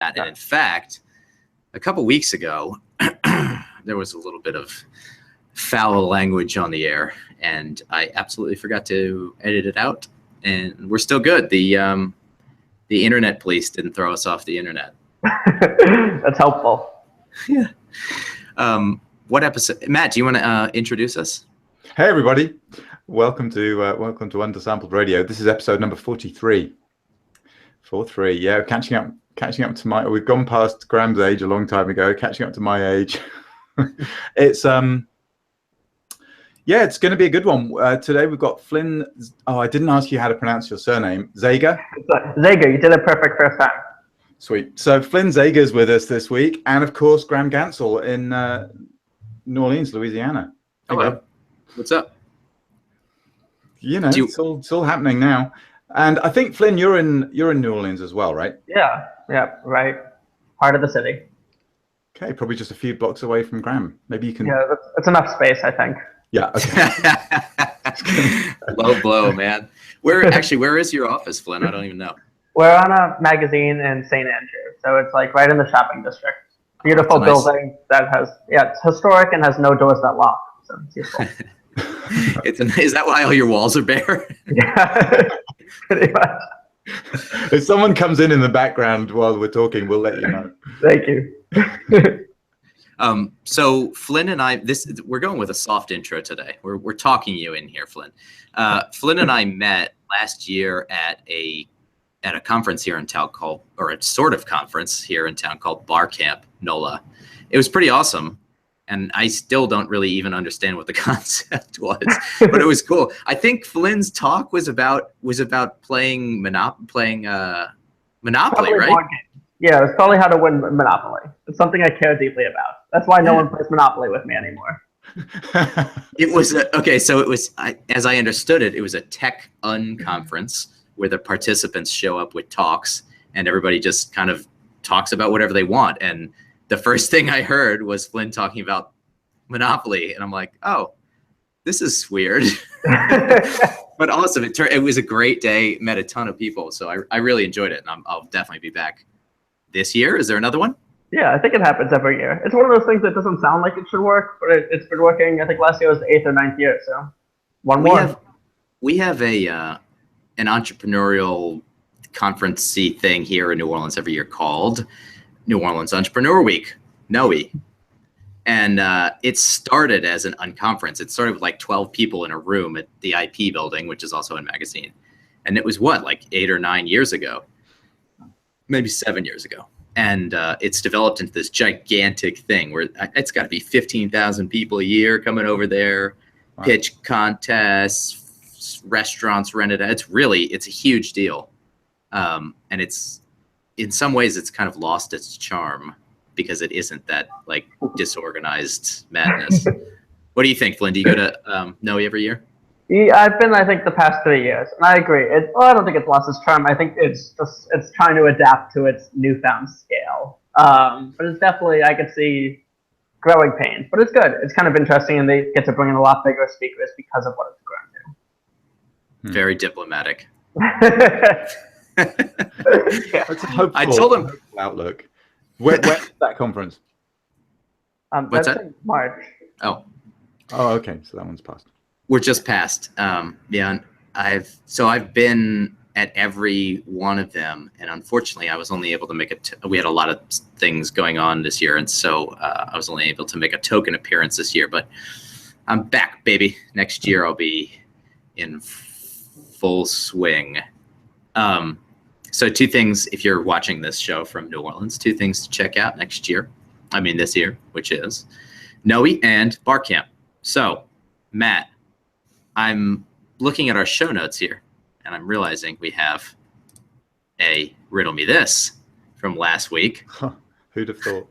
And in fact, a couple weeks ago, there was a little bit of foul language on the air, and I absolutely forgot to edit it out. And we're still good. The internet police didn't throw us off the internet. That's helpful. Yeah. What episode? Matt, do you want to introduce us? Hey everybody, welcome to Undersampled Radio. This is episode number 43. 43, yeah, catching up to my. We've gone past Graham's age a long time ago. Catching up to my age. It's yeah, it's going to be a good one. Today we've got Flynn. Oh, I didn't ask you how to pronounce your surname. Zaiger. Zaiger, you did it perfect first time. Sweet. So Flynn Zaiger's with us this week, and of course Graham Gansel in New Orleans, Louisiana. Hello. What's up? You know, it's all happening now. And I think Flynn, you're in New Orleans as well, right? Yeah, right. Heart of the city. Okay, probably just a few blocks away from Graham. Maybe you can. Yeah, that's enough space, I think. Yeah. Okay. Low blow, man. Where is your office, Flynn? I don't even know. We're on a magazine in St. Andrew, so it's like right in the shopping district. Beautiful building that has it's historic and has no doors that lock. So it's useful. Is that why all your walls are bare? Yeah, pretty much. If someone comes in the background while we're talking, we'll let you know. Thank you. So Flynn and I, we're going with a soft intro today. We're talking you in here, Flynn. Flynn and I met last year at a conference here in town called, or a sort of conference here in town called Bar Camp NOLA. It was pretty awesome. And I still don't really even understand what the concept was, but it was cool. I think Flynn's talk was about playing Monopoly, right? Yeah, it's probably how to win Monopoly. It's something I care deeply about. That's why no one plays Monopoly with me anymore. It was so it was, as I understood it, it was a tech unconference where the participants show up with talks, and everybody just kind of talks about whatever they want. And the first thing I heard was Flynn talking about Monopoly, and I'm like, oh, this is weird. But awesome. It was a great day, met a ton of people, so I really enjoyed it, and I'll definitely be back this year. Is there another one? Yeah, I think it happens every year. It's one of those things that doesn't sound like it should work, but it's been working. I think last year was the 8th or 9th year, so one more. We have an entrepreneurial conference-y thing here in New Orleans every year called New Orleans Entrepreneur Week, NOE. And it started as an unconference. It started with like 12 people in a room at the IP building, which is also a magazine. And it was like 8 or 9 years ago, maybe 7 years ago. And it's developed into this gigantic thing where it's got to be 15,000 people a year coming over there, wow. Pitch contests, restaurants rented. It's a huge deal. And it's, in some ways, it's kind of lost its charm because it isn't that like disorganized madness. What do you think, Flynn? Do you go to NOE every year? Yeah, I've been, I think, the past 3 years, and I agree. I don't think it's lost its charm. I think it's trying to adapt to its newfound scale. But it's definitely, I could see growing pains. But it's good. It's kind of interesting, and they get to bring in a lot bigger speakers because of what it's grown to. Very diplomatic. Yeah. That's a hopeful, I told him outlook. Where's that conference? What's that? In March. Oh, okay. So that one's passed. We're just past. Yeah, I've been at every one of them, and unfortunately, I was only able to make it. We had a lot of things going on this year, and so I was only able to make a token appearance this year. But I'm back, baby. Next year, I'll be in full swing. So 2 things, if you're watching this show from New Orleans, 2 things to check out this year, which is NOE and Bar Camp. So, Matt, I'm looking at our show notes here, and I'm realizing we have a Riddle Me This from last week. Who'd have thought?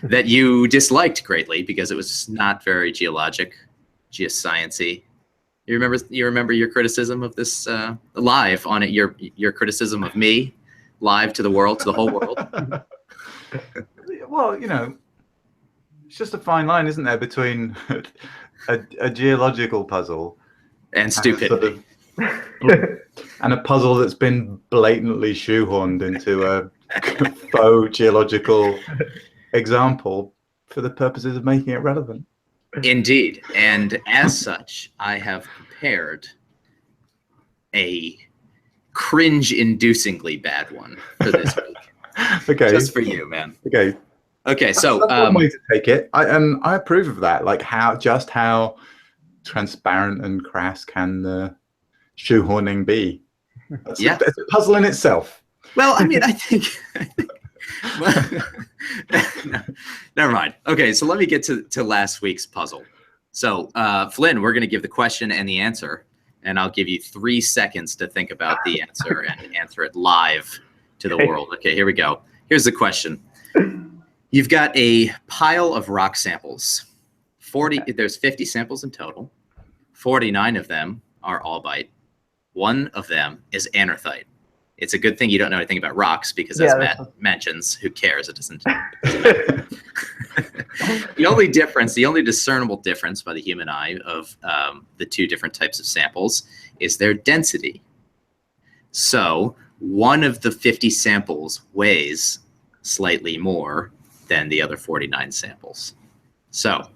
That you disliked greatly because it was not very geoscience-y. You remember your criticism of this live on it. Your criticism of me live to the world, to the whole world. Well, it's just a fine line, isn't there, between a geological puzzle and stupidity, and a puzzle that's been blatantly shoehorned into a faux geological example for the purposes of making it relevant. Indeed. And as such, I have prepared a cringe-inducingly bad one for this week. Okay. Just for you, man. Okay. Okay, so that's one way to take it. I approve of that. Like how transparent and crass can the shoehorning be? That's a puzzle in itself. Well, I mean, I think no, never mind. Okay, so let me get to last week's puzzle. So, Flynn, we're going to give the question and the answer, and I'll give you 3 seconds to think about the answer and answer it live to the world. Okay, here we go. Here's the question. You've got a pile of rock samples. There's 50 samples in total. 49 of them are albite. 1 of them is anorthite. It's a good thing you don't know anything about rocks because, as Matt mentions, who cares? It doesn't matter. The only discernible difference by the human eye of the 2 different types of samples is their density. So 1 of the 50 samples weighs slightly more than the other 49 samples. So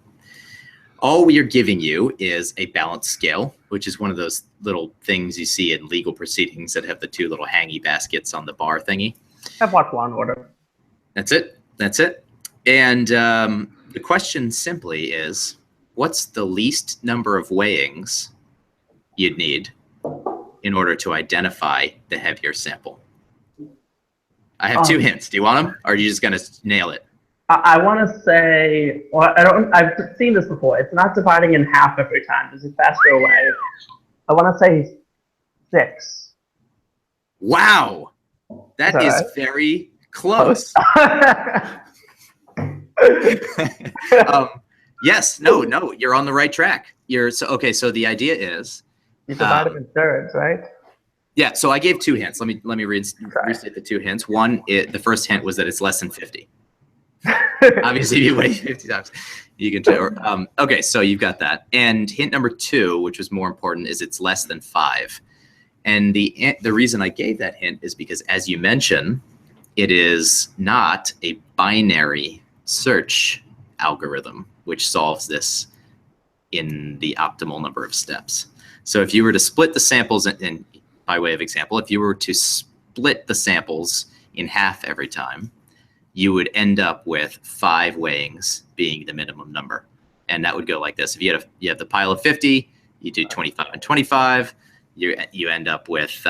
all we are giving you is a balance scale, which is one of those little things you see in legal proceedings that have the 2 little hangy baskets on the bar thingy. I've watched Law and Order. That's it. And the question simply is, what's the least number of weighings you'd need in order to identify the heavier sample? I have 2 hints. Do you want them, or are you just going to nail it? I want to say, well, I've seen this before. It's not dividing in half every time. There's a faster way. I want to say 6. Wow. That is very close. Yes, no, you're on the right track. So the idea is you divide it in thirds, right? Yeah, so I gave 2 hints. Let me restate the 2 hints. One, the first hint was that it's less than 50. Obviously, if you weigh 50 times, you can tell. Okay, so you've got that. And hint number 2, which was more important, is it's less than 5. And the reason I gave that hint is because, as you mentioned, it is not a binary search algorithm which solves this in the optimal number of steps. So if you were to split the samples, in by way of example, if you were to split the samples in half every time, you would end up with 5 weighings being the minimum number. And that would go like this. If you have the pile of 50, you do 25 and 25, you end up with,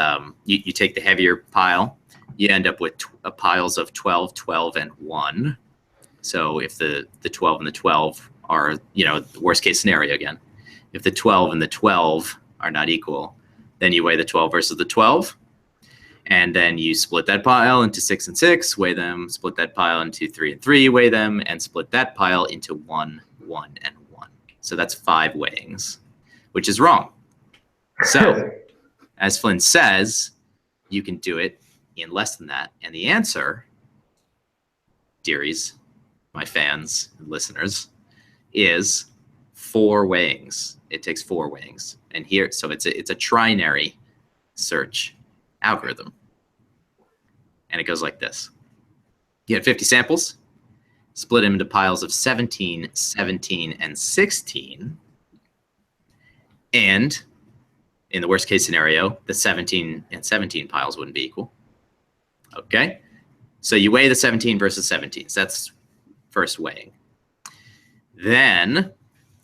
you take the heavier pile, you end up with piles of 12, 12, and 1. So if the 12 and the 12 are, worst case scenario again, if the 12 and the 12 are not equal, then you weigh the 12 versus the 12. And then you split that pile into 6 and 6, weigh them, split that pile into 3 and 3, weigh them, and split that pile into 1, 1, and 1. So that's 5 weighings, which is wrong. So, as Flynn says, you can do it in less than that. And the answer, dearies, my fans and listeners, is 4 weighings. It takes 4 weighings. And here, so it's a trinary search algorithm. And it goes like this. You have 50 samples, split them into piles of 17, 17, and 16. And in the worst case scenario, the 17 and 17 piles wouldn't be equal. Okay? So you weigh the 17 versus 17. So that's first weighing. Then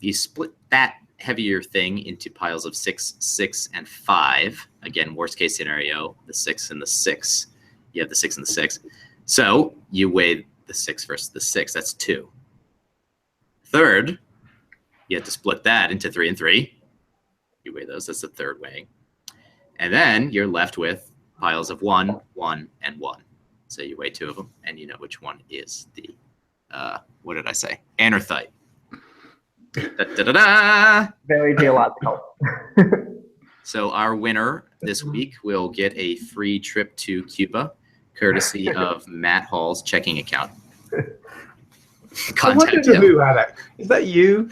you split that heavier thing into piles of 6, 6, and 5. Again, worst case scenario, the 6 and the 6. You have the 6 and the 6. So you weigh the 6 versus the 6. That's 2. Third, you have to split that into 3 and 3. You weigh those. That's the third weighing. And then you're left with piles of 1, 1, and 1. So you weigh 2 of them, and you know which one is the, what did I say? Anorthite. Da-da-da-da! Very geological. So our winner this week will get a free trip to Cuba, courtesy of Matt Hall's checking account. Contact him. Who, Alex? Is that you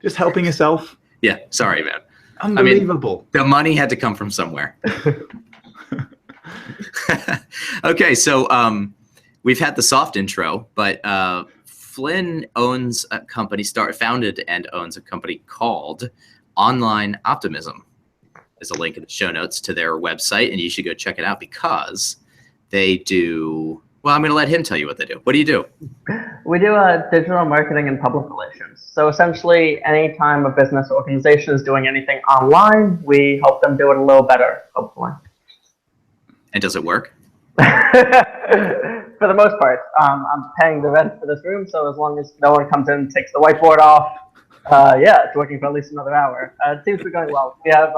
just helping yourself? Yeah, sorry, man. Unbelievable. I mean, the money had to come from somewhere. Okay, so we've had the soft intro, but Flynn owns a company, founded and owns a company called Online Optimism. There's a link in the show notes to their website, and you should go check it out because they do. Well, I'm going to let him tell you what they do. What do you do? We do digital marketing and public relations. So essentially, anytime a business organization is doing anything online, we help them do it a little better, hopefully. And does it work? For the most part. I'm paying the rent for this room, so as long as no one comes in and takes the whiteboard off, yeah, it's working for at least another hour. It seems to be going well. We have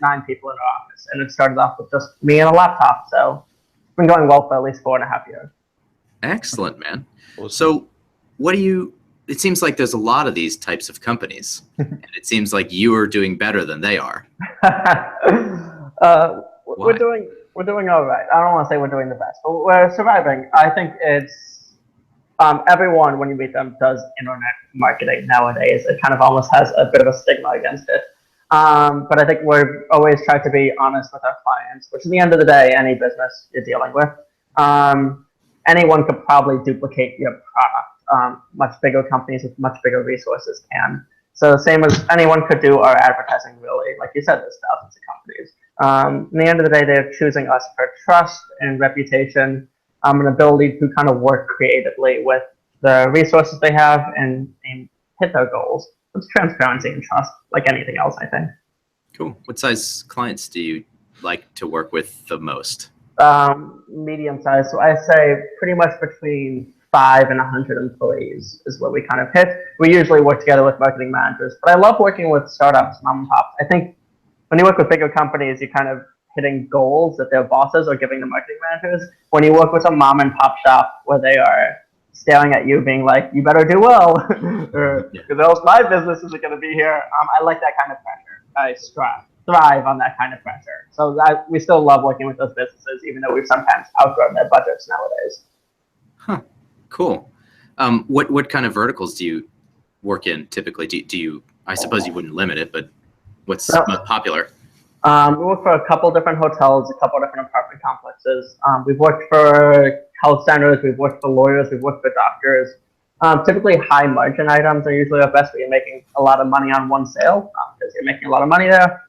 9 people in our office, and it started off with just me and a laptop, so it's been going well for at least 4.5 years. Excellent, man. Awesome. So it seems like there's a lot of these types of companies, and it seems like you are doing better than they are. We're doing all right. I don't want to say we're doing the best, but we're surviving. I think it's everyone, when you meet them, does internet marketing nowadays. It kind of almost has a bit of a stigma against it. But I think we're always trying to be honest with our clients, which at the end of the day, any business you're dealing with, anyone could probably duplicate your product. Much bigger companies with much bigger resources can. So same as anyone could do our advertising, really. Like you said, there's thousands of companies. At the end of the day, they're choosing us for trust and reputation, an ability to kind of work creatively with the resources they have and hit their goals. It's transparency and trust, like anything else, I think. Cool. What size clients do you like to work with the most? Medium size. So I say pretty much between 5 and 100 employees is what we kind of hit. We usually work together with marketing managers, but I love working with startups, mom and pops. I think when you work with bigger companies, you're kind of hitting goals that their bosses are giving the marketing managers. When you work with a mom and pop shop where they are staring at you being like, you better do well, or else my business isn't going to be here. I like that kind of pressure. I thrive on that kind of pressure. So we still love working with those businesses, even though we've sometimes outgrown their budgets nowadays. Huh. Cool. What kind of verticals do you work in typically? Do you? I suppose you wouldn't limit it, but what's most popular? We work for a couple different hotels, a couple different apartment complexes. We've worked for health centers, we've worked for lawyers, we've worked for doctors. Typically, high margin items are usually our best, but you're making a lot of money on one sale because you're making a lot of money there.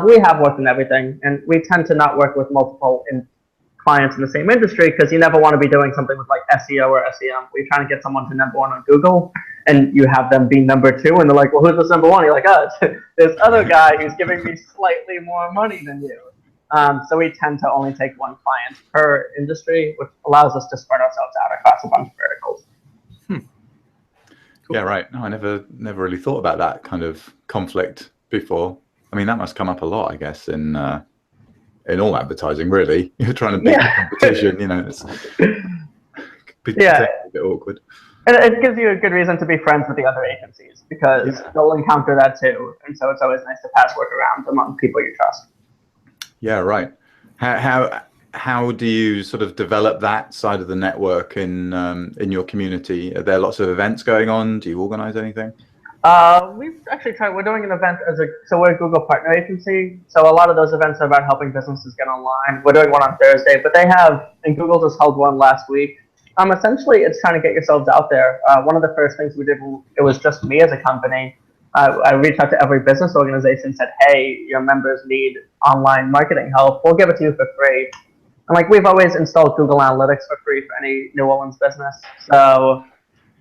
We have worked in everything, and we tend to not work with multiple clients in the same industry because you never want to be doing something with like SEO or SEM. We're trying to get someone to number 1 on Google, and you have them be number 2, and they're like, well, who's this number 1? You're like, oh, this other guy who's giving me slightly more money than you. So we tend to only take one client per industry, which allows us to spread ourselves out across a bunch of verticals. Cool. Yeah, right. No, I never really thought about that kind of conflict before. I mean, that must come up a lot, I guess, in all advertising, really. You're trying to beat the competition, it's a bit awkward. And it gives you a good reason to be friends with the other agencies because they'll encounter that too. And so it's always nice to pass work around among people you trust. Yeah, right. How do you sort of develop that side of the network in your community? Are there lots of events going on? Do you organize anything? We've actually tried. We're doing an event so we're a Google partner agency. So a lot of those events are about helping businesses get online. We're doing one on Thursday, but and Google just held one last week. Essentially, it's trying to get yourselves out there. One of the first things we did, it was just me as a company. I reached out to every business organization and said, hey, your members need online marketing help. We'll give it to you for free. And we've always installed Google Analytics for free for any New Orleans business. So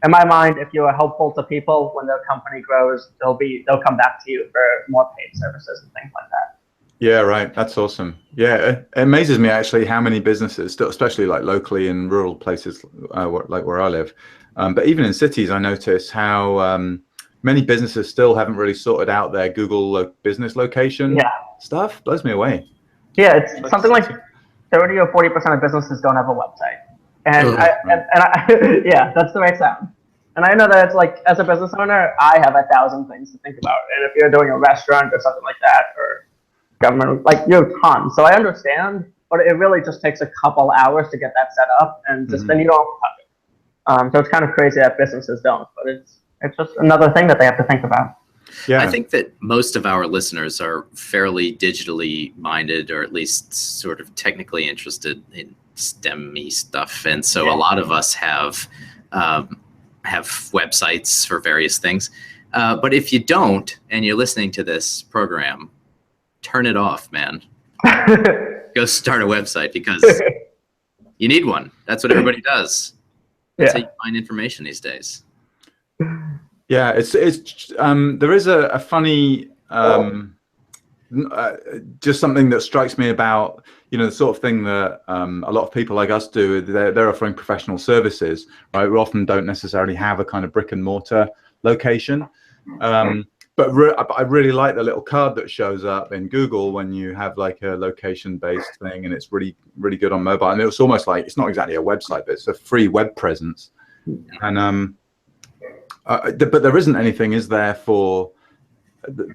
in my mind, if you are helpful to people when their company grows, they'll come back to you for more paid services and things like that. Yeah, right. That's awesome. Yeah, it amazes me actually how many businesses, still, especially like locally in rural places like where I live, but even in cities, I notice how many businesses still haven't really sorted out their Google business location stuff. Blows me away. Yeah, it's something like 30 or 40% of businesses don't have a website. And yeah, that's the right sound. And I know that it's like, as a business owner, I have 1,000 things to think about. And if you're doing a restaurant or something like that, or government, you have tons. So I understand, but it really just takes a couple hours to get that set up, and just then you don't have to touch it. So it's kind of crazy that businesses don't, but it's just another thing that they have to think about. Yeah. I think that most of our listeners are fairly digitally minded, or at least sort of technically interested in STEM-y stuff. And so a lot of us have websites for various things. But if you don't, and you're listening to this program, turn it off, man. Go start a website, because you need one. That's what everybody does. That's how you find information these days. Yeah, it's there is a funny just something that strikes me about, you know, the sort of thing that a lot of people like us do. They're offering professional services, right? We often don't necessarily have a kind of brick and mortar location. But I really like the little card that shows up in Google when you have like a location-based thing, and it's really, really good on mobile. And it's almost like, it's not exactly a website, but it's a free web presence. And but there isn't anything, is there, for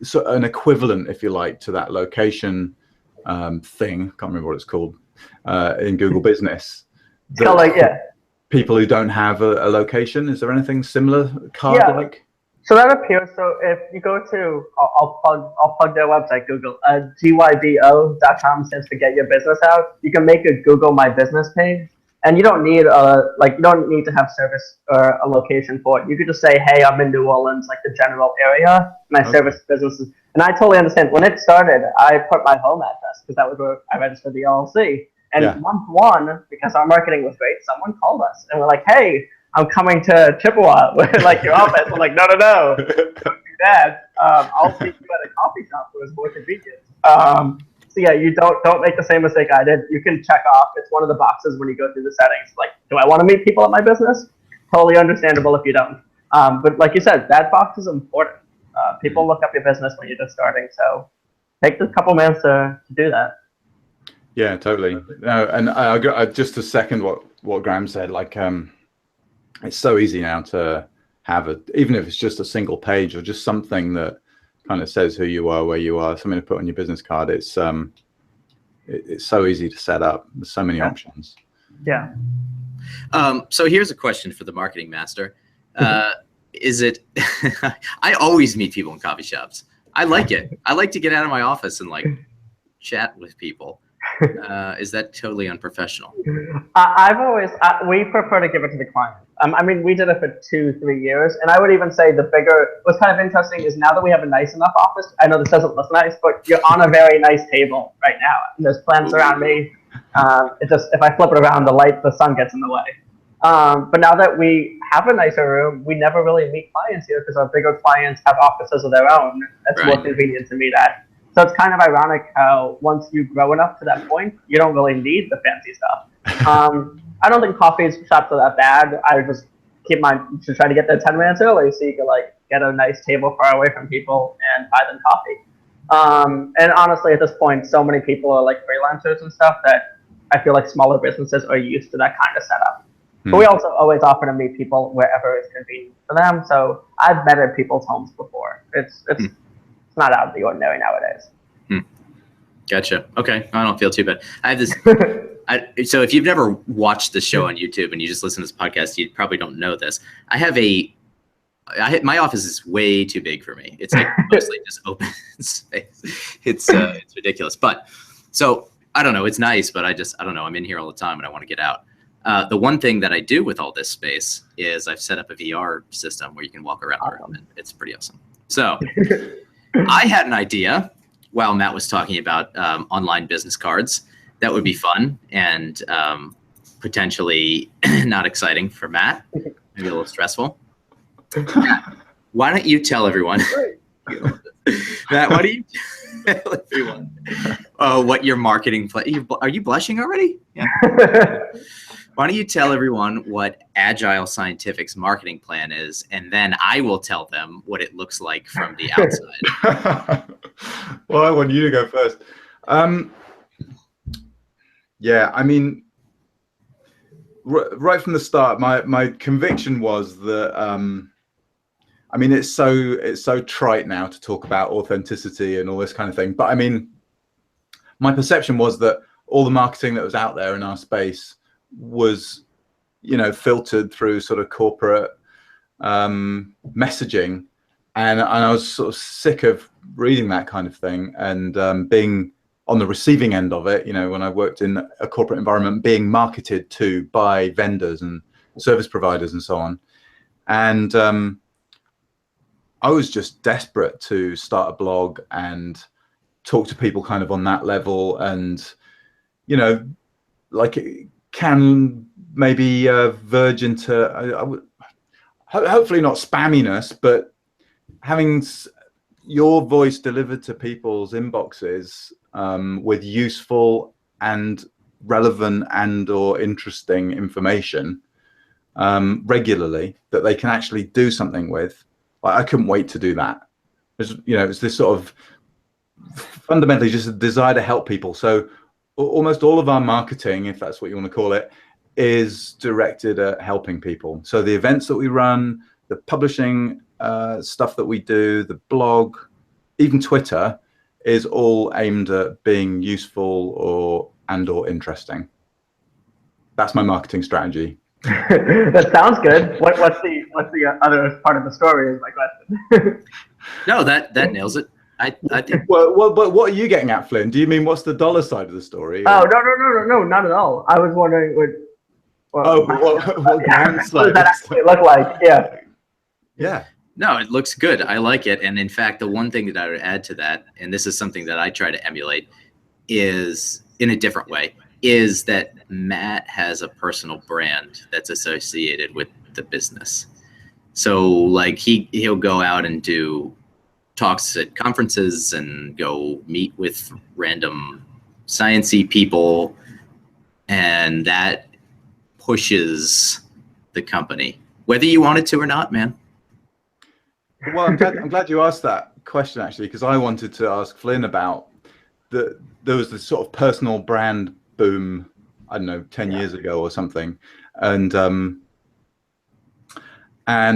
so an equivalent, if you like, to that location thing? Can't remember what it's called in Google Business. People who don't have a location, is there anything similar card-like? So that appears. So if you go to, I'll plug their website, Google, gybo.com stands for Get Your Business Out. You can make a Google My Business page, and you don't need to have service or a location for it. You could just say, hey, I'm in New Orleans, like the general area. My service businesses, and I totally understand. When it started, I put my home address because that was where I registered the LLC. And month one, because our marketing was great, someone called us and we're like, hey, I'm coming to Chippewa, like your office. I'm like, no, don't do that. I'll see you at a coffee shop where it's more convenient. So yeah, you don't make the same mistake I did. You can check off. It's one of the boxes when you go through the settings. Like, do I want to meet people at my business? Totally understandable if you don't. But like you said, that box is important. People look up your business when you're just starting. So take a couple minutes to do that. Yeah, totally. And I just to second what Graham said, like, it's so easy now to have even if it's just a single page or just something that kind of says who you are, where you are, something to put on your business card. It's so easy to set up. There's so many options. Yeah. So here's a question for the marketing master. Is it, I always meet people in coffee shops. I like it. I like to get out of my office and like chat with people. Is that totally unprofessional? We prefer to give it to the client. I mean, we did it for 2-3 years, and I would even say what's kind of interesting is now that we have a nice enough office, I know this doesn't look nice, but you're on a very nice table right now, and there's plants around me. If I flip it around, the sun gets in the way. But now that we have a nicer room, we never really meet clients here because our bigger clients have offices of their own. That's more convenient to meet at. So it's kind of ironic how once you grow enough to that point, you don't really need the fancy stuff. I don't think coffee shops are that bad. I just to try to get there 10 minutes early so you can like get a nice table far away from people and buy them coffee. And honestly, at this point, so many people are like freelancers and stuff that I feel like smaller businesses are used to that kind of setup. But we also always offer to meet people wherever it's convenient for them. So I've met at people's homes before. It's not out of the ordinary nowadays. Gotcha. Okay. I don't feel too bad. I have this. So if you've never watched the show on YouTube and you just listen to this podcast, you probably don't know this. My office is way too big for me. It's like mostly just open space. It's ridiculous. But so I don't know. It's nice, but I don't know. I'm in here all the time and I want to get out. The one thing that I do with all this space is I've set up a VR system where you can walk around the room, and it's pretty awesome. So I had an idea while Matt was talking about online business cards. That would be fun and potentially not exciting for Matt, maybe a little stressful. Matt, why don't you tell everyone, Matt, why don't you tell everyone what your marketing plan, are you blushing already? Yeah. Why don't you tell everyone what Agile Scientific's marketing plan is, and then I will tell them what it looks like from the outside. Well, I want you to go first. Yeah, I mean, right from the start, my conviction was that, I mean, it's so trite now to talk about authenticity and all this kind of thing. But I mean, my perception was that all the marketing that was out there in our space was, you know, filtered through sort of corporate messaging and I was sort of sick of reading that kind of thing and being on the receiving end of it. When I worked in a corporate environment, being marketed to by vendors and service providers and so on. And I was just desperate to start a blog and talk to people kind of on that level, and like it can maybe verge into hopefully not spamminess, but having your voice delivered to people's inboxes with useful and relevant and or interesting information regularly that they can actually do something with. I couldn't wait to do that. It's this sort of fundamentally just a desire to help people. So almost all of our marketing, if that's what you want to call it, is directed at helping people. So the events that we run, the publishing stuff that we do, the blog, even Twitter, is all aimed at being useful or interesting. That's my marketing strategy. That sounds good. What's the other part of the story is my question. No, that nails it. I think. Well, but what are you getting at, Flynn? Do you mean what's the dollar side of the story? Oh, no, not at all. I was wondering what does that actually look like? Yeah. Yeah. No, it looks good. I like it. And in fact, the one thing that I would add to that, and this is something that I try to emulate, is in a different way, is that Matt has a personal brand that's associated with the business. So like he'll go out and do talks at conferences and go meet with random sciencey people, and that pushes the company, whether you want it to or not, man. Well, I'm glad you asked that question, actually, because I wanted to ask Flynn about there was this sort of personal brand boom, I don't know, 10 years ago or something. And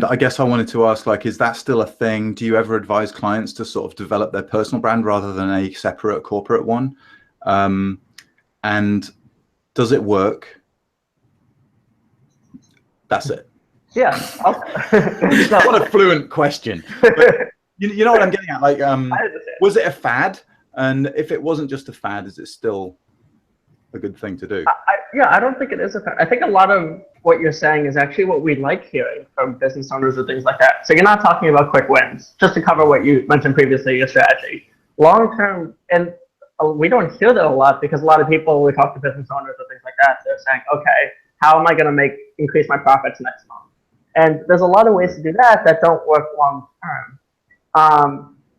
I guess I wanted to ask, like, is that still a thing? Do you ever advise clients to sort of develop their personal brand rather than a separate corporate one? And does it work? That's it. Yeah. What a fluent question. But you know what I'm getting at? Like, was it a fad? And if it wasn't just a fad, is it still a good thing to do? I don't think it is a fad. I think a lot of what you're saying is actually what we like hearing from business owners or things like that. So you're not talking about quick wins. Just to cover what you mentioned previously, your strategy. Long term, and we don't hear that a lot because a lot of people, we talk to business owners or things like that, they're saying, okay, how am I going to increase my profits next month? And there's a lot of ways to do that don't work long term.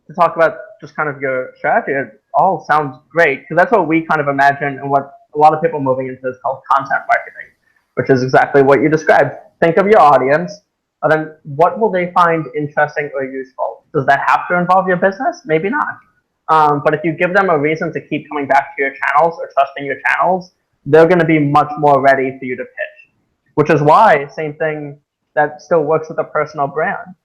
To talk about just kind of your strategy, it all sounds great because that's what we kind of imagine and what a lot of people moving into is called content marketing, which is exactly what you described. Think of your audience, and then what will they find interesting or useful? Does that have to involve your business? Maybe not. But if you give them a reason to keep coming back to your channels or trusting your channels, they're going to be much more ready for you to pitch, which is why, same thing, that still works with a personal brand.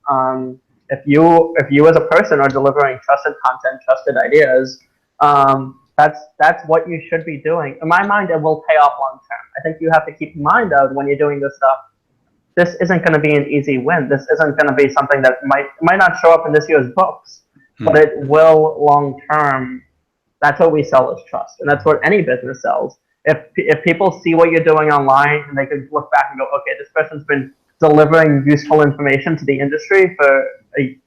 If you as a person are delivering trusted content, trusted ideas, that's what you should be doing. In my mind, it will pay off long term. I think you have to keep in mind that when you're doing this stuff, this isn't going to be an easy win. This isn't going to be something that might not show up in this year's books, but it will long term. That's what we sell is trust, and that's what any business sells. If people see what you're doing online and they could look back and go, okay, this person's been delivering useful information to the industry for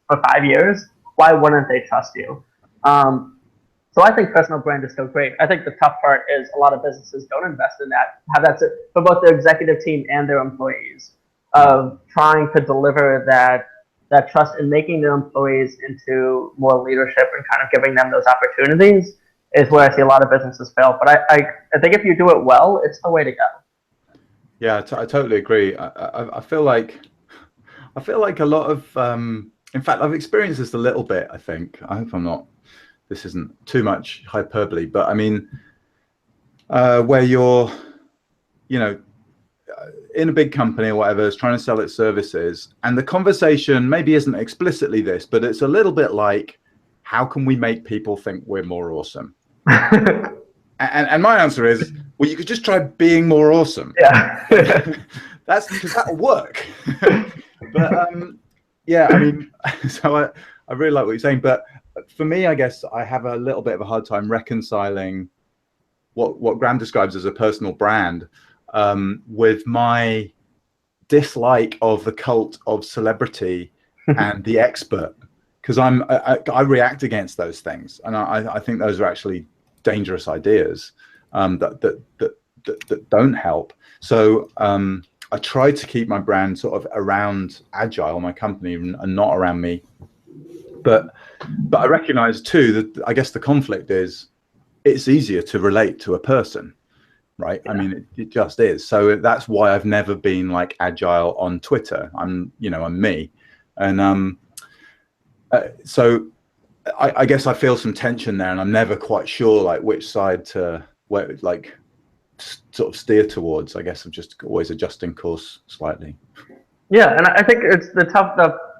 5 years, why wouldn't they trust you? So I think personal brand is still great. I think the tough part is a lot of businesses don't invest in that, have that for both their executive team and their employees, of trying to deliver that trust and making their employees into more leadership and kind of giving them those opportunities is where I see a lot of businesses fail. But I think if you do it well, it's the way to go. Yeah, I totally agree. I feel like a lot of, in fact, I've experienced this a little bit, I think. I hope this isn't too much hyperbole, but I mean, where you're, in a big company or whatever, is trying to sell its services, and the conversation maybe isn't explicitly this, but it's a little bit like, how can we make people think we're more awesome? And my answer is, well, you could just try being more awesome. Yeah. That's because that'll work. But Yeah, I mean, so I really like what you're saying, but for me, I guess I have a little bit of a hard time reconciling what Graham describes as a personal brand with my dislike of the cult of celebrity and the expert, because I react against those things, and I think those are actually dangerous ideas that don't help. So I try to keep my brand sort of around Agile, my company, and not around me. But I recognize too that I guess the conflict is it's easier to relate to a person, right? Yeah. I mean, it just is. So that's why I've never been like Agile on Twitter. I'm me. And so I guess I feel some tension there, and I'm never quite sure like which side to like sort of steer towards. I guess I'm just always adjusting course slightly. Yeah, and I think it's the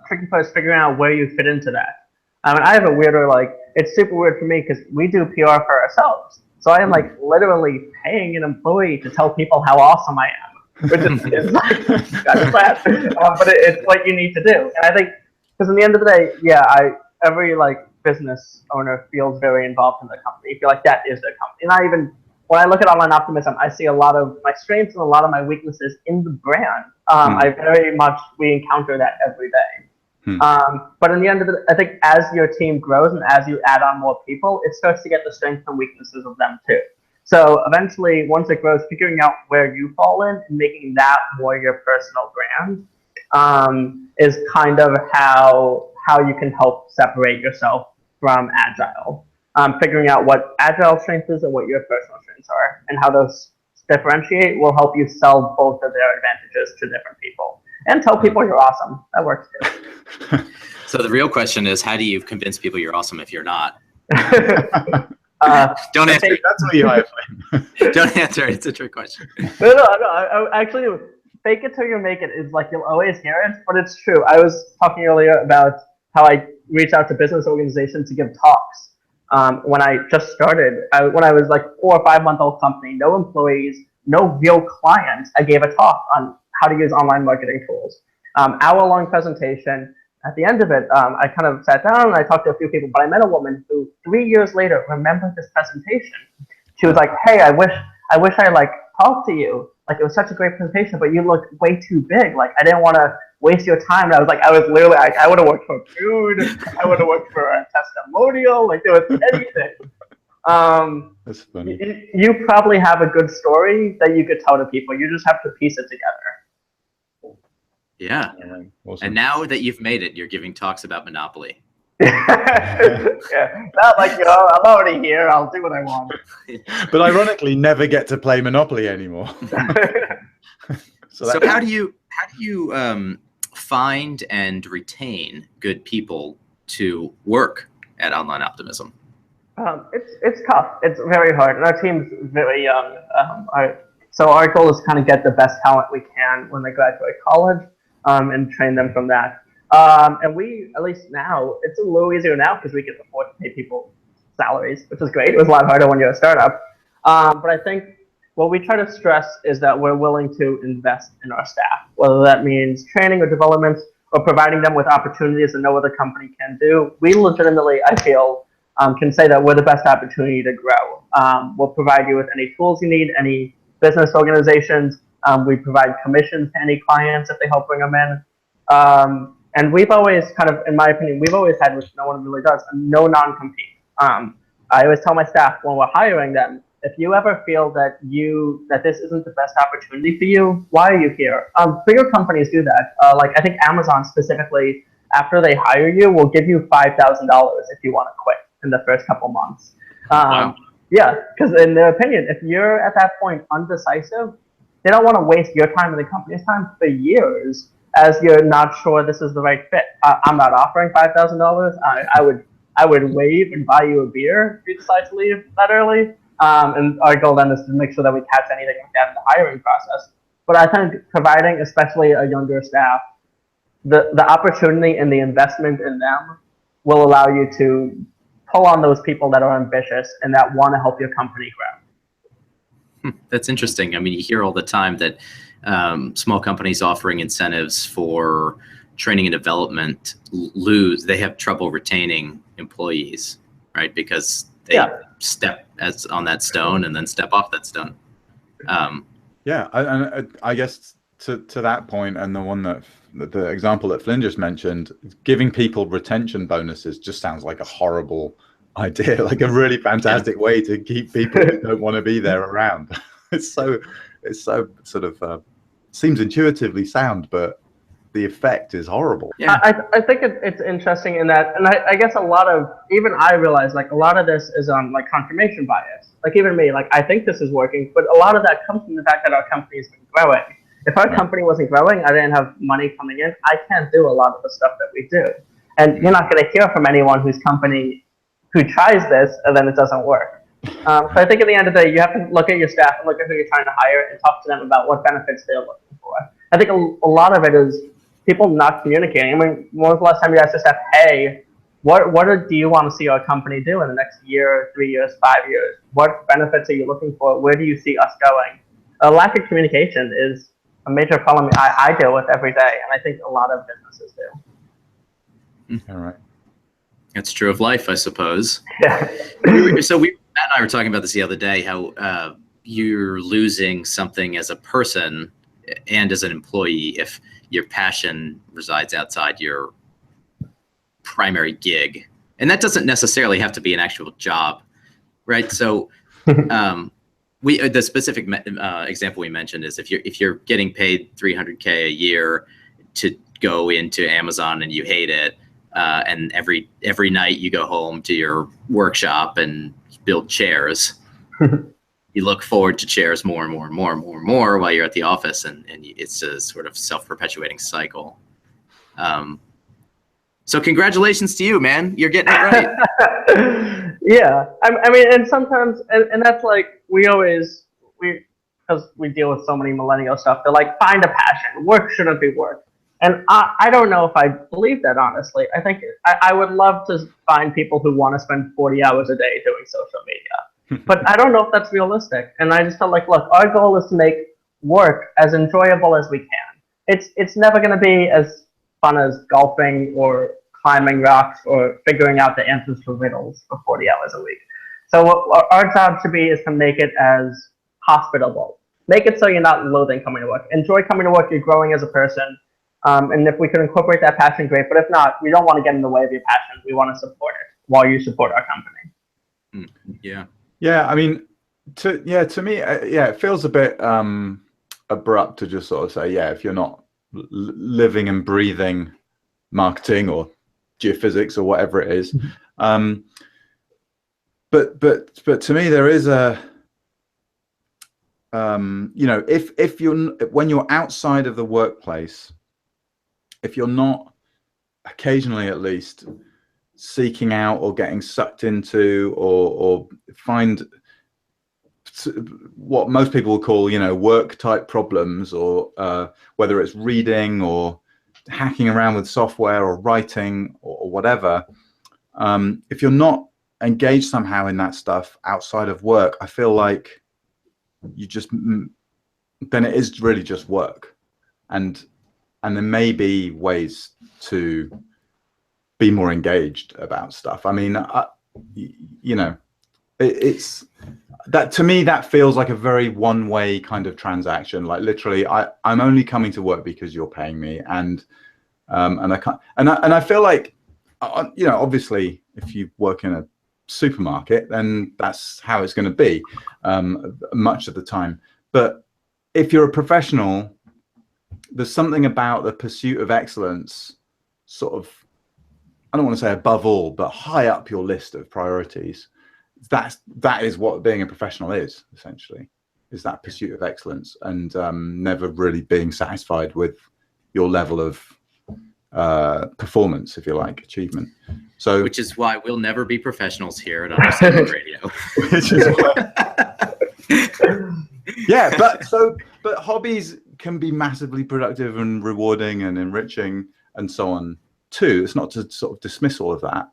tricky part is figuring out where you fit into that. I mean, I have a weirder, like, it's super weird for me because we do PR for ourselves. So I am like literally paying an employee to tell people how awesome I am, which is like kind of bad, but it's what you need to do. And I think, because in the end of the day, yeah, every like business owner feels very involved in the company. You feel like that is their company. And when I look at Online Optimism, I see a lot of my strengths and a lot of my weaknesses in the brand. We encounter that every day. But in the end of it, I think as your team grows and as you add on more people, it starts to get the strengths and weaknesses of them too. So eventually, once it grows, figuring out where you fall in and making that more your personal brand is kind of how you can help separate yourself from Agile. Figuring out what Agile strengths is and what your personal strengths are, and how those differentiate will help you sell both of their advantages to different people. And tell people you're awesome. That works too. So the real question is, how do you convince people you're awesome if you're not? Don't answer. That's what you hire for. Don't answer. It's a trick question. No. Actually, fake it till you make it is like you'll always hear it, but it's true. I was talking earlier about how I reached out to business organizations to give talks. When I just started, when I was like 4 or 5 month old company, no employees, no real clients, I gave a talk on how to use online marketing tools. Hour-long presentation. At the end of it, I kind of sat down and I talked to a few people, but I met a woman who 3 years later remembered this presentation. She was like, "Hey, I wish I like talked to you. Like, it was such a great presentation, but you looked way too big. Like, I didn't want to waste your time." And I was literally like, I would have worked for food. I would have worked for a testimonial. Like, there was anything. That's funny. You probably have a good story that you could tell to people. You just have to piece it together. Yeah. Awesome. And now that you've made it, you're giving talks about Monopoly. Yeah. Not like, I'm already here. I'll do what I want. But ironically, never get to play Monopoly anymore. So how do you find and retain good people to work at Online Optimism? It's tough. It's very hard, and our team's very young. So our goal is to kind of get the best talent we can when they graduate college, and train them from that. And we, at least now, it's a little easier now because we can afford to pay people salaries, which is great. It was a lot harder when you're a startup. But I think what we try to stress is that we're willing to invest in our staff, whether that means training or development or providing them with opportunities that no other company can do. We legitimately, I feel, can say that we're the best opportunity to grow. We'll provide you with any tools you need, any business organizations. We provide commissions to any clients if they help bring them in. And we've always kind of, in my opinion, we've always had, which no one really does, a no non-compete. I always tell my staff when we're hiring them, if you ever feel that this isn't the best opportunity for you, why are you here? Bigger companies do that. Like I think Amazon specifically, after they hire you, will give you $5,000 if you want to quit in the first couple months. Wow. Yeah, because in their opinion, if you're at that point undecisive, they don't want to waste your time and the company's time for years as you're not sure this is the right fit. I'm not offering $5,000. I would waive and buy you a beer if you decide to leave that early. And our goal then is to make sure that we catch anything like that in the hiring process. But I think providing, especially a younger staff, the opportunity and the investment in them will allow you to pull on those people that are ambitious and that want to help your company grow. That's interesting. I mean, you hear all the time that small companies offering incentives for training and development they have trouble retaining employees, right? Because they step on that stone and then step off that stone. I guess to that point, and the one the example that Flynn just mentioned, giving people retention bonuses just sounds like a horrible idea, like a really fantastic way to keep people who don't want to be there around. It's so sort of seems intuitively sound, but the effect is horrible. Yeah, I think it's interesting in that, and I guess even I realize like a lot of this is on like confirmation bias. Like even me, like I think this is working, but a lot of that comes from the fact that our company has been growing. If our company wasn't growing, I didn't have money coming in, I can't do a lot of the stuff that we do. And you're not going to hear from anyone who tries this and then it doesn't work. So I think at the end of the day, you have to look at your staff and look at who you're trying to hire and talk to them about what benefits they're looking for. I think a lot of it is people not communicating. I mean, when was the last time you asked your staff, hey, what do you want to see our company do in the next year, 3 years, 5 years? What benefits are you looking for? Where do you see us going? A lack of communication is a major problem I deal with every day, and I think a lot of businesses do. All right. That's true of life, I suppose. Yeah. Matt and I were talking about this the other day, how you're losing something as a person and as an employee if your passion resides outside your primary gig. And that doesn't necessarily have to be an actual job, right? So the specific example we mentioned is if you're getting paid $300K a year to go into Amazon and you hate it, and every night you go home to your workshop and build chairs, you look forward to chairs more and more and more and more and more while you're at the office, and it's a sort of self-perpetuating cycle. So congratulations to you, man. You're getting it right. Yeah. I mean, and sometimes, and that's like, because we deal with so many millennial stuff, they're like, find a passion. Work shouldn't be work. And I don't know if I believe that, honestly. I think I would love to find people who want to spend 40 hours a day doing social media. But I don't know if that's realistic. And I just felt like, look, our goal is to make work as enjoyable as we can. It's never going to be as fun as golfing or climbing rocks or figuring out the answers to riddles for 40 hours a week. So what our job should be is to make it as hospitable. Make it so you're not loathing coming to work. Enjoy coming to work. You're growing as a person. And if we can incorporate that passion, great. But if not, we don't want to get in the way of your passion. We want to support it while you support our company. Yeah. Yeah. I mean, to me, it feels a bit abrupt to just sort of say, if you're not living and breathing marketing or geophysics or whatever it is. But to me, there is a, if when you're outside of the workplace, if you're not occasionally at least seeking out or getting sucked into or find what most people would call, work type problems, or whether it's reading or hacking around with software or writing or whatever, if you're not engaged somehow in that stuff outside of work, I feel like then it is really just work. And there may be ways to be more engaged about stuff. I mean, it's that, to me, that feels like a very one-way kind of transaction. Like literally, I'm only coming to work because you're paying me, and I can't. And I feel like, obviously, if you work in a supermarket, then that's how it's going to be much of the time. But if you're a professional, there's something about the pursuit of excellence, sort of, I don't want to say above all, but high up your list of priorities. That is what being a professional is, essentially, is that pursuit of excellence, and never really being satisfied with your level of performance, if you like, achievement. So, which is why we'll never be professionals here at Undersampled Radio. Which is why, yeah, but hobbies can be massively productive and rewarding and enriching and so on too. It's not to sort of dismiss all of that.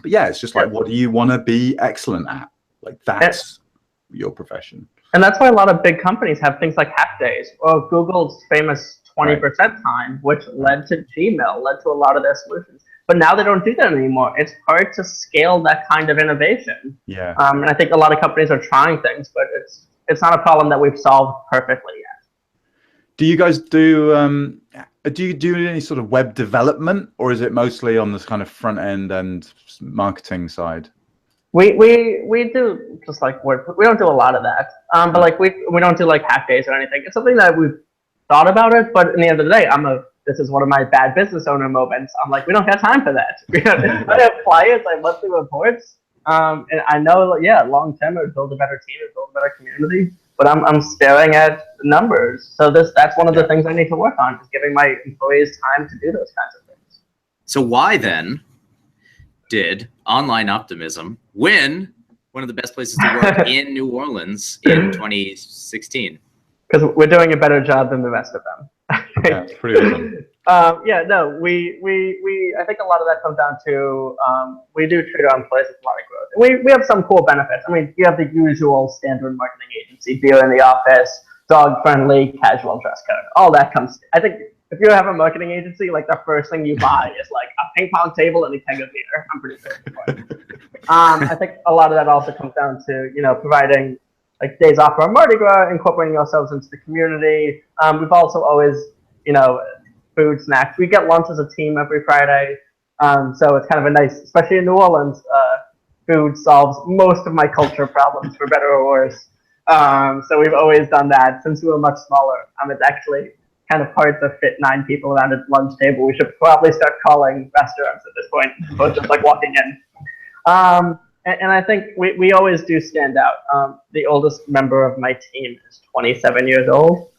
But yeah, it's just like, what do you want to be excellent at? Like, that's your profession. And that's why a lot of big companies have things like hack days, or Google's famous 20% time, which led to Gmail, led to a lot of their solutions. But now they don't do that anymore. It's hard to scale that kind of innovation. Yeah. And I think a lot of companies are trying things, but it's not a problem that we've solved perfectly yet. Do you guys do you do any sort of web development, or is it mostly on this kind of front end and marketing side? We do just like WordPress. We don't do a lot of that. But like we don't do like hack days or anything. It's something that we've thought about it, but in the end of the day, this is one of my bad business owner moments. I'm like, we don't have time for that. I have clients, I have monthly reports, and I know, yeah, long term it would build a better team, it would build a better community. But I'm staring at the numbers. So that's one of the things I need to work on, is giving my employees time to do those kinds of things. So why then did Online Optimism win one of the best places to work in New Orleans in 2016? Because we're doing a better job than the rest of them. Yeah, it's pretty awesome. I think a lot of that comes down to we do treat our employees with a lot of growth. We have some cool benefits. I mean, you have the usual standard marketing agency, beer in the office, dog-friendly, casual dress code. All that comes. I think if you have a marketing agency, like the first thing you buy is like a ping pong table and a keg of beer. I'm pretty sure. I think a lot of that also comes down to providing like days off for Mardi Gras, incorporating ourselves into the community. We've also always, food, snacks. We get lunch as a team every Friday. So it's kind of a nice, especially in New Orleans, food solves most of my culture problems, for better or worse. So we've always done that since we were much smaller. It's actually kind of hard to fit 9 people around a lunch table. We should probably start calling restaurants at this point, but just like walking in. And I think we always do stand out. The oldest member of my team is 27 years old.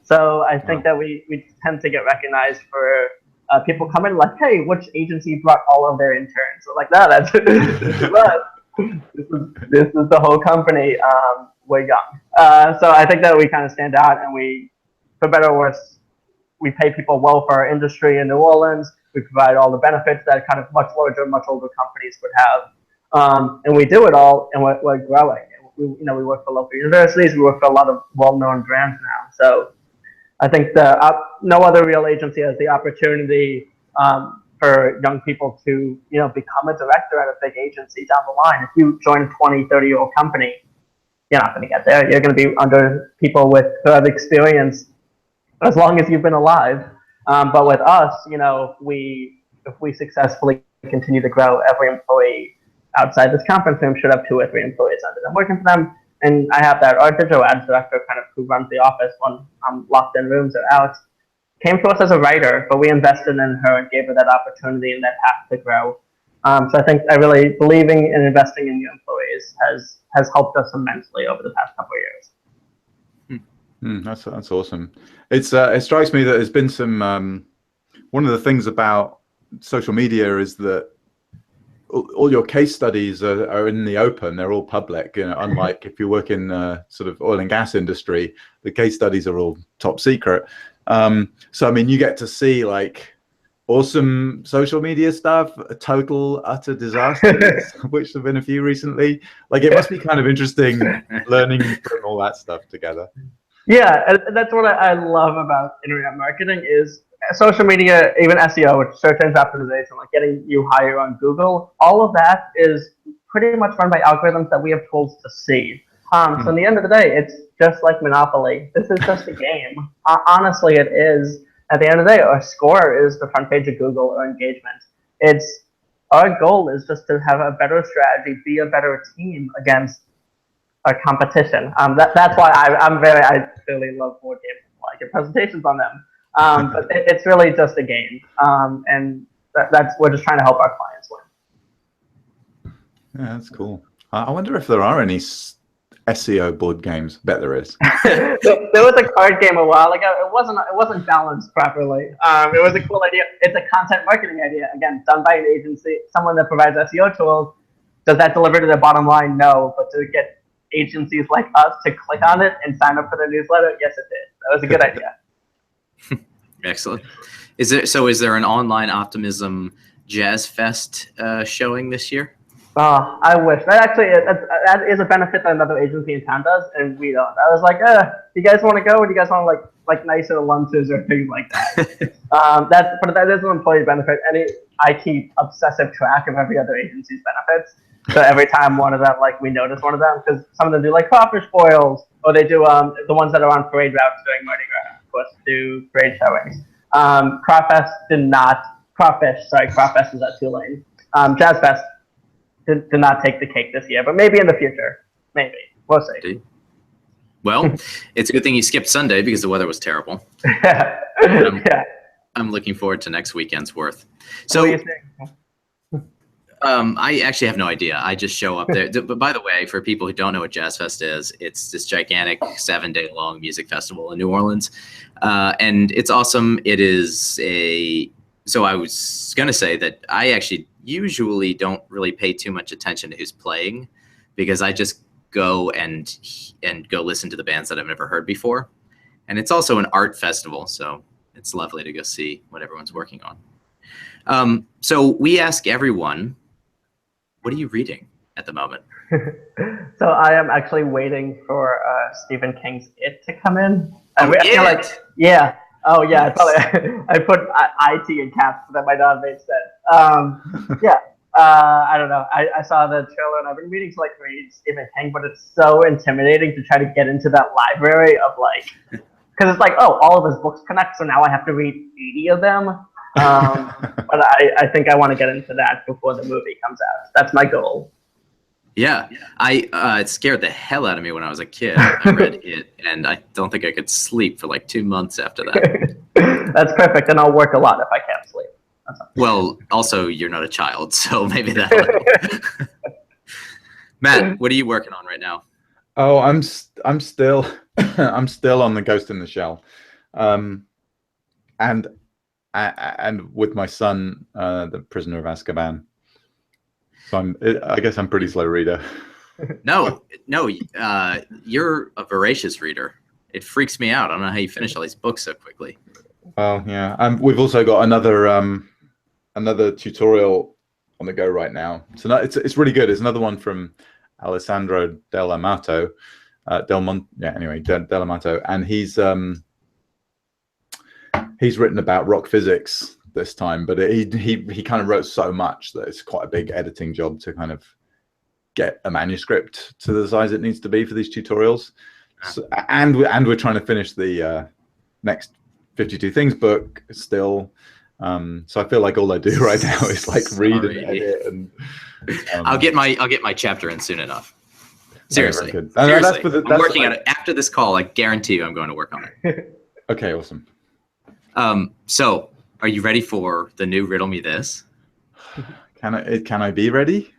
So I think that we tend to get recognized for people coming like, hey, which agency brought all of their interns? So like, no, that's this is the whole company. We're young. So I think that we kind of stand out, and we, for better or worse, we pay people well for our industry in New Orleans. We provide all the benefits that kind of much larger, much older companies would have. And we do it all, and we're growing. We work for local universities. We work for a lot of well-known brands now. So I think no other real agency has the opportunity for young people to become a director at a big agency down the line. If you join a 20, 30-year-old company, you're not going to get there. You're going to be under people who have experience as long as you've been alive. But with us, if we successfully continue to grow, every employee outside this conference room should have 2 or 3 employees under them working for them. And I have that. Our digital ads director, kind of who runs the office when locked in rooms or out, came to us as a writer, but we invested in her and gave her that opportunity and that path to grow. So I think really believing and investing in your employees has helped us immensely over the past couple of years. That's awesome. It strikes me that there's been some. One of the things about social media is that all your case studies are in the open. They're all public. Unlike if you work in sort of oil and gas industry, the case studies are all top secret. So I mean, you get to see like awesome social media stuff, total utter disasters, which have been a few recently. Like it must be kind of interesting learning from all that stuff together. Yeah, and that's what I love about internet marketing is social media, even SEO, which search engine optimization, like getting you higher on Google. All of that is pretty much run by algorithms that we have tools to see. So in the end of the day, it's just like Monopoly. This is just a game. Honestly, it is. At the end of the day, our score is the front page of Google or engagement. Our goal is just to have a better strategy, be a better team against our competition. That's why I really love board games. I get presentations on them. But it's really just a game. And we're just trying to help our clients win. Yeah, that's cool. I wonder if there are any SEO board games. Bet there is. There was a card game a while ago. It wasn't balanced properly. It was a cool idea. It's a content marketing idea. Again, done by an agency, someone that provides SEO tools. Does that deliver to their bottom line? No. But to get agencies like us to click on it and sign up for their newsletter, yes, it did. That was a good idea. Excellent. Is there an Online Optimism Jazz Fest showing this year? Oh, I wish. That is a benefit that another agency in town does, and we don't. I was like, you guys want to go? Or do you guys want like nicer lunches or things like that? That is an employee benefit, and I keep obsessive track of every other agency's benefits. So every time one of them, like we notice one of them, because some of them do like crawfish boils, or they do the ones that are on parade routes during Mardi Gras, of course, do parade showings. Crawfest did not. Crawfest is at Tulane. Jazz Fest did not take the cake this year, but maybe in the future. Maybe. We'll see. Well, it's a good thing you skipped Sunday because the weather was terrible. I'm looking forward to next weekend's worth. So, I actually have no idea. I just show up there. But by the way, for people who don't know what Jazz Fest is, it's this gigantic 7-day-long music festival in New Orleans. And it's awesome. It is so I was going to say that I actually usually don't really pay too much attention to who's playing because I just go and go listen to the bands that I've never heard before. And it's also an art festival, so it's lovely to go see what everyone's working on. So we ask everyone, what are you reading at the moment? So I am actually waiting for Stephen King's It to come in. Yeah. Oh yeah, I put IT in caps, so that might not have made sense. I don't know. I saw the trailer and I've been meaning to like read Stephen King, but it's so intimidating to try to get into that library of like, because it's like, oh, all of his books connect, so now I have to read 80 of them. But I think I want to get into that before the movie comes out. That's my goal. Yeah, it scared the hell out of me when I was a kid. I read it, and I don't think I could sleep for like 2 months after that. That's perfect, and I'll work a lot if I can't sleep. Well, also, you're not a child, so maybe that'll help. Matt, what are you working on right now? Oh, I'm still I'm still on the Ghost in the Shell, and with my son, the Prisoner of Azkaban. So I guess I'm a pretty slow reader. No, you're a voracious reader. It freaks me out. I don't know how you finish all these books so quickly. Well, yeah. We've also got another tutorial on the go right now. So it's really good. It's another one from Alessandro Dell'Amato, Dell'Amato, and he's written about rock physics this time, but he kind of wrote so much that it's quite a big editing job to kind of get a manuscript to the size it needs to be for these tutorials. So, and we're trying to finish the next 52 Things book still. So I feel like all I do right now is like read and edit, and I'll get my chapter in soon enough. Seriously, good. Seriously. I'm working on it. After this call, I guarantee you I'm going to work on it. Okay, awesome. So are you ready for the new Riddle Me This? Can I be ready?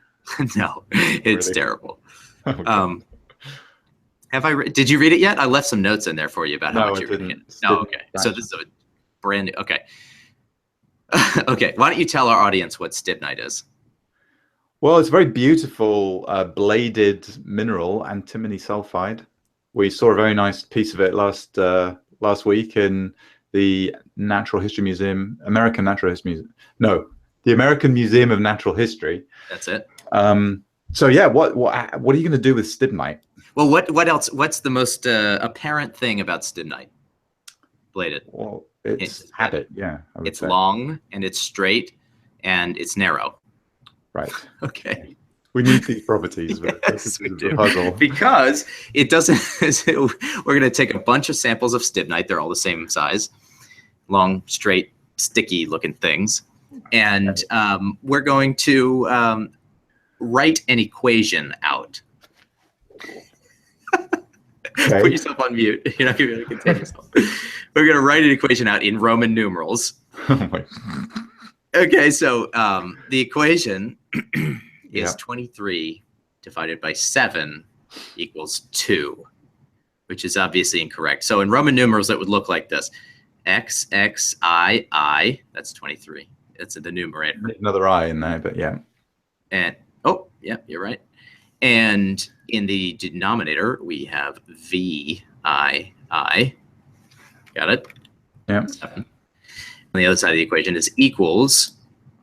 No, it's really terrible. Okay. Did you read it yet? I left some notes in there for you about how much you read it. No, okay. So this is a brand new. Okay. Okay. Why don't you tell our audience what Stibnite is? Well, it's a very beautiful bladed mineral, antimony sulfide. We saw a very nice piece of it last week in the Natural History Museum, American Natural History Museum. No, the American Museum of Natural History. That's it. So yeah, what are you going to do with Stibnite? Well, what else? What's the most apparent thing about Stibnite? Bladed. Well, it's habit. Yeah. It's long and it's straight and it's narrow. Right. Okay. We need these properties. Yes, we do. Because it doesn't. We're going to take a bunch of samples of Stibnite. They're all the same size, long, straight, sticky-looking things, and we're going to write an equation out. Okay. Put yourself on mute. You're not going to be able to contain yourself. We're going to write an equation out in Roman numerals. Oh my. Okay, so the equation is 23 divided by 7 equals 2, which is obviously incorrect. So in Roman numerals, it would look like this. X, X, I, that's 23. That's the numerator. Another I in there, but yeah. And, oh, yeah, you're right. And in the denominator, we have V, I. Got it? Yeah. 7. On the other side of the equation is equals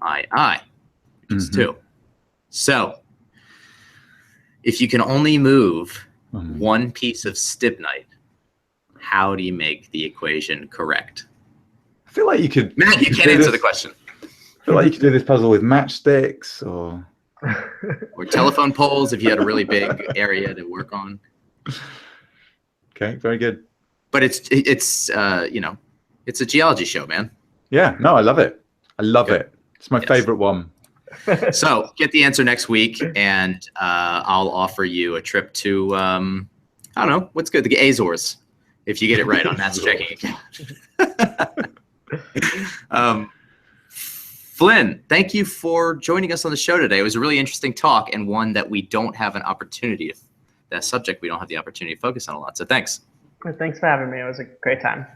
I, which is 2. So If you can only move one piece of Stibnite, how do you make the equation correct? I feel like you could. Matt, you can't answer the question. I feel like you could do this puzzle with matchsticks or telephone poles if you had a really big area to work on. Okay, very good. But it's you know, it's a geology show, man. Yeah, no, I love it. I love it. It's my favorite one. So get the answer next week, and I'll offer you a trip to I don't know what's good, the Azores, if you get it right on Matt's checking account. Flynn, thank you for joining us on the show today. It was a really interesting talk, and one that we don't have an opportunity, that subject we don't have the opportunity to focus on a lot. So thanks. Thanks for having me. It was a great time.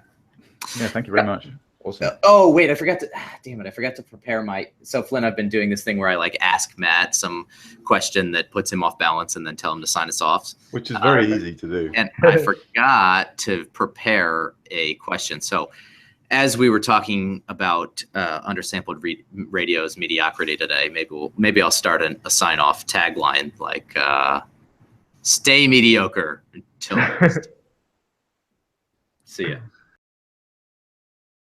Yeah, thank you very much. Awesome. Oh wait, I forgot to. Damn it! I forgot to prepare my. So Flynn, I've been doing this thing where I like ask Matt some question that puts him off balance, and then tell him to sign us off. Which is very easy to do. And I forgot to prepare a question. So, as we were talking about undersampled radio's mediocrity today, maybe I'll start a sign off tagline like "Stay mediocre until." See ya.